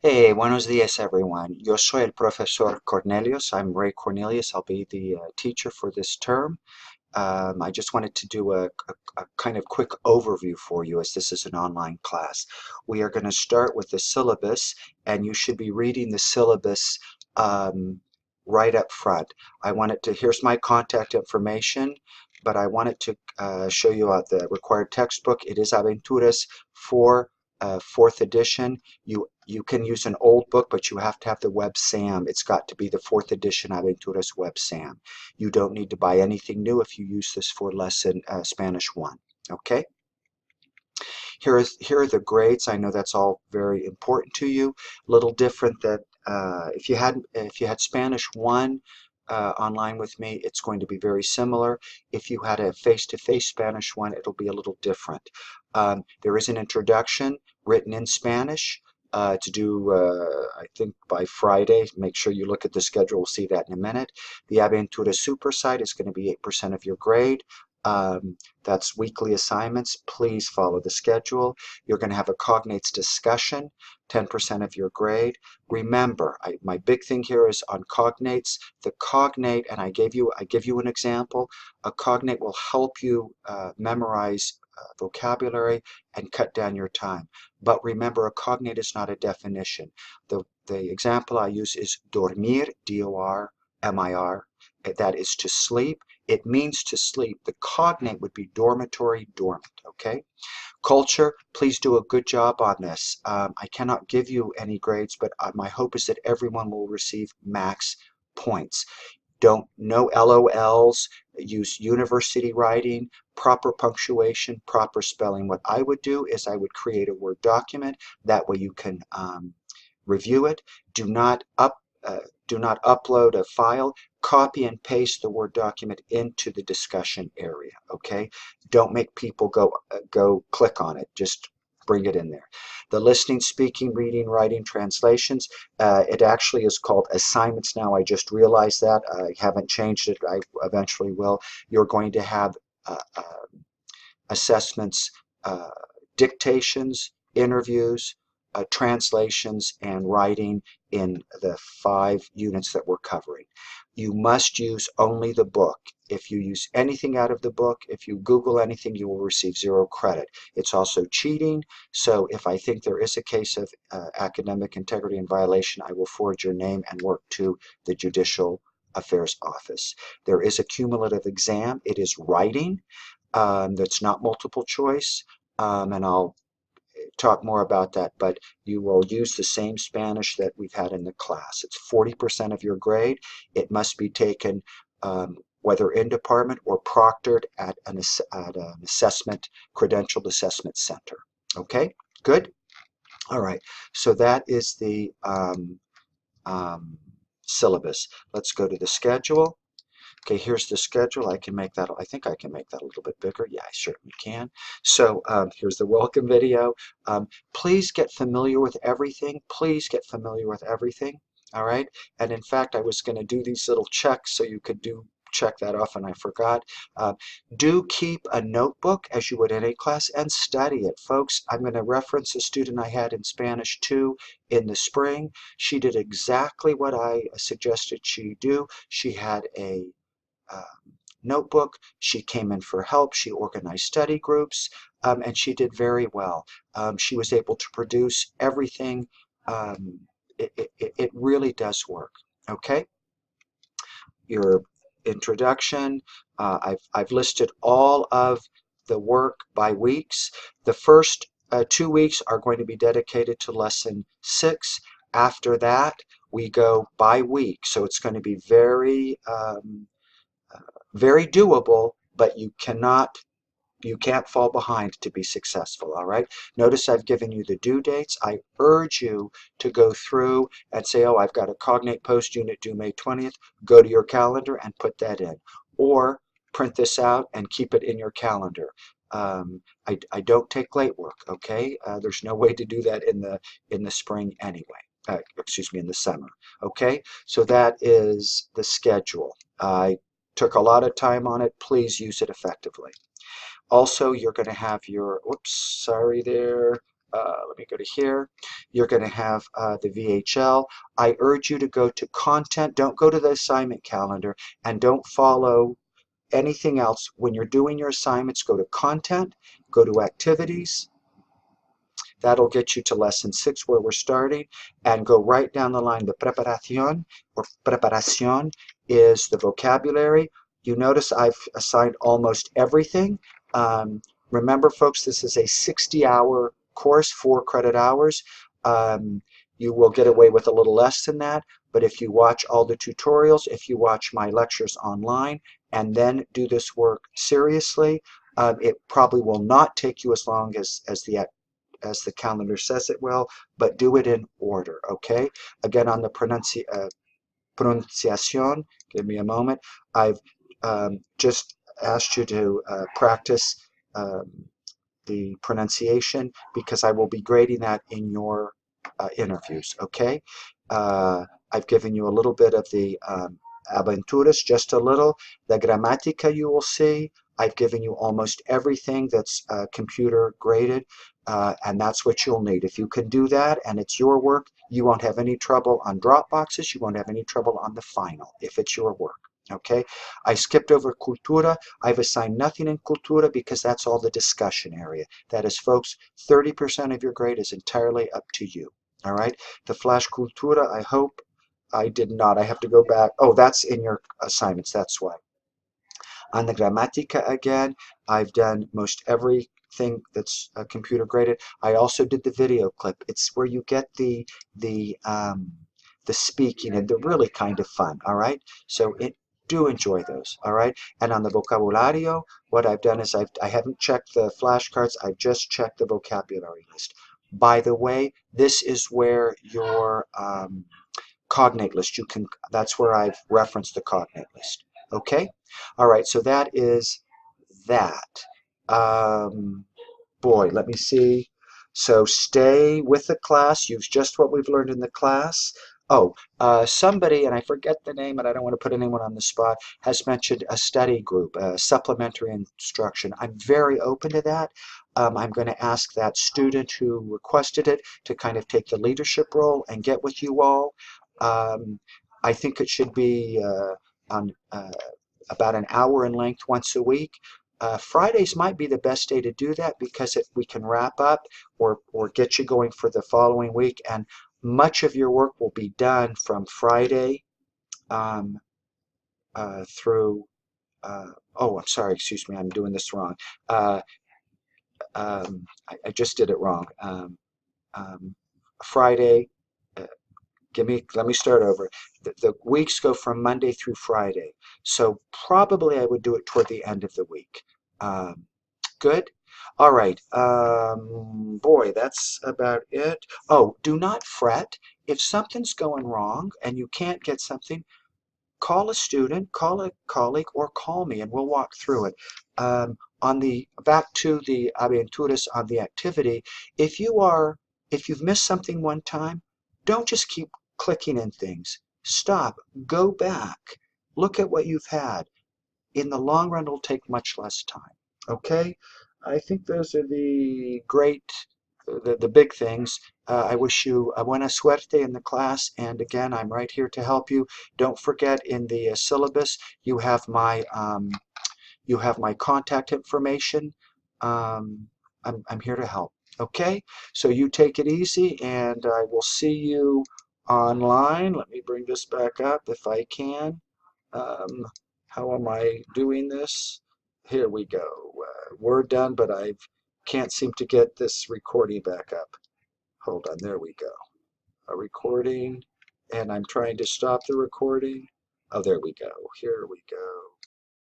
Hey, buenos días, everyone. Yo soy el profesor Cornelius. I'm Ray Cornelius. I'll be the teacher for this term. I just wanted to do a kind of quick overview for you as this is an online class. We are going to start with the syllabus, and you should be reading the syllabus right up front. Here's my contact information, but I wanted to show you the required textbook. It is Aventuras for fourth edition. You can use an old book, but you have to have the Web SAM. It's got to be the fourth edition Aventuras Web SAM. You don't need to buy anything new if you use this for lesson Spanish 1. Okay? Here are the grades. I know that's all very important to you. A little different that if you had Spanish 1 online with me, it's going to be very similar. If you had a face-to-face Spanish 1, it'll be a little different. There is an introduction written in Spanish to do, I think, by Friday. Make sure you look at the schedule. We'll see that in a minute. The Aventura Super site is going to be 8% of your grade. That's weekly assignments. Please follow the schedule. You're going to have a cognates discussion, 10% of your grade. Remember, my big thing here is on cognates. The cognate, and I give you an example. A cognate will help you memorize vocabulary and cut down your time. But remember, a cognate is not a definition. The example I use is dormir, D-O-R-M-I-R. That is to sleep. It means to sleep. The cognate would be dormitory, dormant, okay? Culture, please do a good job on this. I cannot give you any grades, but my hope is that everyone will receive max points. No LOLs, use university writing, proper punctuation, proper spelling. What I would do is I would create a Word document. That way you can review it. Do not upload a file. Copy and paste the Word document into the discussion area, okay? Don't make people go click on it. Just bring it in there. The listening, speaking, reading, writing, translations, it actually is called assignments now. I just realized that. I haven't changed it. I eventually will. You're going to have assessments, dictations, interviews, translations, and writing in the 5 units that we're covering. You must use only the book. If you use anything out of the book, if you Google anything, you will receive 0 credit. It's also cheating, so if I think there is a case of academic integrity and violation, I will forward your name and work to the Judicial Affairs Office. There is a cumulative exam. It is writing. That's not multiple choice, and I'll talk more about that, but you will use the same Spanish that we've had in the class. It's 40% of your grade. It must be taken whether in department or proctored at an assessment, credentialed assessment center. Okay, good? All right, so that is the syllabus. Let's go to the schedule. Okay, here's the schedule. I think I can make that a little bit bigger. Yeah, I certainly can. So here's the welcome video. Please get familiar with everything. Please get familiar with everything. All right. And in fact, I was going to do these little checks so you could check that off, and I forgot. Do keep a notebook as you would in a class and study it. Folks, I'm going to reference a student I had in Spanish 2 in the spring. She did exactly what I suggested she do. She had a notebook. She came in for help. She organized study groups, and she did very well. She was able to produce everything. It really does work. Okay. Your introduction. I've listed all of the work by weeks. The first 2 weeks are going to be dedicated to lesson 6. After that, we go by week. So it's going to be very very doable, but you can't fall behind to be successful, all right? Notice I've given you the due dates. I urge you to go through and say, oh, I've got a cognate post unit due May 20th. Go to your calendar and put that in. Or print this out and keep it in your calendar. I don't take late work, okay? There's no way to do that in the spring anyway. Excuse me, in the summer, okay? So that is the schedule. I took a lot of time on it. Please use it effectively. Also, you're going to have your, oops, sorry there. let me go to here. You're going to have the VHL. I urge you to go to content. Don't go to the assignment calendar, and don't follow anything else. When you're doing your assignments, go to content, go to activities. That'll get you to lesson 6 where we're starting, and go right down the line. The preparación or preparación is the vocabulary. You notice I've assigned almost everything. Remember, folks, this is a 60-hour course, 4 credit hours. You will get away with a little less than that, but if you watch all the tutorials, if you watch my lectures online, and then do this work seriously, it probably will not take you as long as the calendar says it will, but do it in order, okay? Again, on the pronunciación, give me a moment. I've just asked you to practice the pronunciation because I will be grading that in your interviews, okay? I've given you a little bit of the aventuras, just a little. The gramática you will see. I've given you almost everything that's computer graded, and that's what you'll need. If you can do that and it's your work, you won't have any trouble on drop boxes. You won't have any trouble on the final if it's your work. Okay, I skipped over cultura. I've assigned nothing in cultura because that's all the discussion area. That is, folks, 30% of your grade is entirely up to you. All right, the flash cultura, I hope I did not. I have to go back. Oh, that's in your assignments. That's why. On the Grammatica again, I've done most everything that's computer graded. I also did the video clip. It's where you get the speaking, and they're really kind of fun. All right, so do enjoy those. All right, and on the vocabulario, what I've done is I haven't checked the flashcards. I've just checked the vocabulary list. By the way, this is where your cognate list. That's where I've referenced the cognate list. Okay? All right, so that is that. Boy, let me see. So stay with the class. Use just what we've learned in the class. Oh, somebody, and I forget the name, and I don't want to put anyone on the spot, has mentioned a study group, supplementary instruction. I'm very open to that. I'm going to ask that student who requested it to kind of take the leadership role and get with you all. I think it should be on about an hour in length once a week. Fridays might be the best day to do that because if we can wrap up or get you going for the following week, and much of your work will be done from Friday through, oh, I'm sorry, excuse me, I'm doing this wrong. I just did it wrong. Friday, let me start over. The weeks go from Monday through Friday, so probably I would do it toward the end of the week. Good. All right. Boy, that's about it. Oh, do not fret. If something's going wrong and you can't get something, call a student, call a colleague, or call me, and we'll walk through it. Back to the aventuras on the activity. If you've missed something one time, don't just keep clicking in things. Stop. Go back. Look at what you've had. In the long run, it'll take much less time. Okay? I think those are the big things. I wish you a buena suerte in the class, and again, I'm right here to help you. Don't forget, in the syllabus, you have my contact information. I'm here to help. Okay, so you take it easy, and I will see you online. Let me bring this back up if I can. How am I doing this? Here we go. We're done, but I can't seem to get this recording back up. Hold on, there we go. A recording, and I'm trying to stop the recording. Oh, there we go. Here we go.